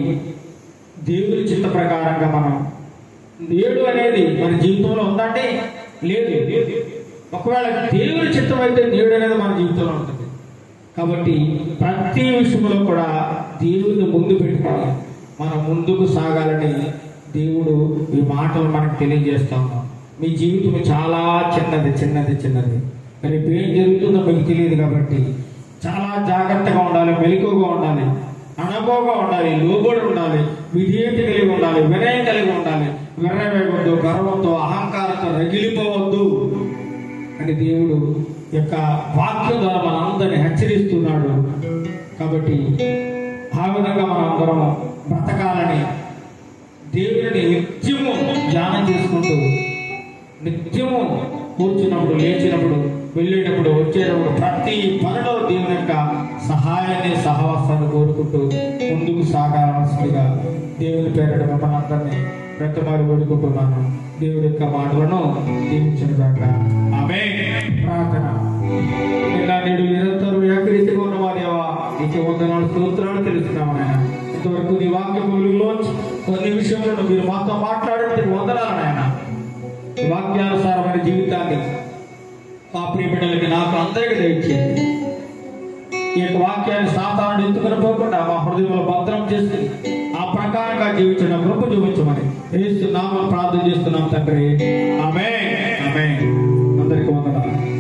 దేవుడి చిత్త ప్రకారంగా మనం, నేడు అనేది మన జీవితంలో ఉందంటే లేదు. ఒకవేళ దేవుడి చిత్తం అయితే నేడు అనేది మన జీవితంలో ఉంటుంది. కాబట్టి ప్రతి విషయంలో కూడా దేవుడిని ముందు పెట్టుకొని మనం ముందుకు సాగాలని దేవుడు ఈ మాటలు మనకు తెలియజేస్తాము. మీ జీవితం చాలా చిన్నది. రేపు ఏం జరుగుతుందో మీకు తెలియదు. కాబట్టి చాలా జాగ్రత్తగా ఉండాలి, మెలకువగా ఉండాలి, అనుభవంగా ఉండాలి, లోబడి ఉండాలి, విధేయత కలిగి ఉండాలి, వినయం కలిగి ఉండాలి. విర్రవేయవద్దు, గర్వంతో అహంకారంతో రగిలిపోవద్దు అని దేవుడు యొక్క వాక్యం ద్వారా మనందరినీ హెచ్చరిస్తున్నాడు. కాబట్టి ఆ విధంగా మనం అందరం బ్రతకాలని దేవుడిని నిత్యము ధ్యానం చేసుకుంటూ, నిత్యము కూర్చున్నప్పుడు, లేచినప్పుడు, వెళ్ళేటప్పుడు, వచ్చేటప్పుడు ప్రతి పనిలో దేవుని యొక్క సహాయాన్ని, సహవాసాన్ని కోరుకుంటూ ముందుకు సాగాల్సిందిగా దేవుని పేరిట మిమ్మల్ని అందరినీ ప్రతిమారు వేడుకుంటున్నాను. దేవుడి యొక్క మాటలను దీవించుగాక. ఆమేన్. ప్రార్థన. ఇలా నేడు నిరంతరం ఏకరీతిగా ఉన్న మా దేవా, నీకు వందనాలు, స్తోత్రాలు తెలుస్తున్నాము నాయన. ఇంతవరకు నీ వాక్య మూలుగులో కొన్ని విషయంలో మీరు మాతో మాట్లాడేందుకు వందనాలు నాయన. వాక్యానుసారమైన జీవితాన్ని మా ప్రియ బిడ్డలకి, నాకు అందరికీ దయచేయండి. ఈ యొక్క వాక్యాన్ని సాతానుడు ఎత్తుకుని పోకుండా మా హృదయంలో భద్రం చేసి ఆ ప్రకారంగా జీవించిన కృప చూపించమని యేసు నామమున ప్రార్థన చేస్తున్నాం తండ్రి. ఆమేన్. ఆమేన్. అందరికీ వందనాలు.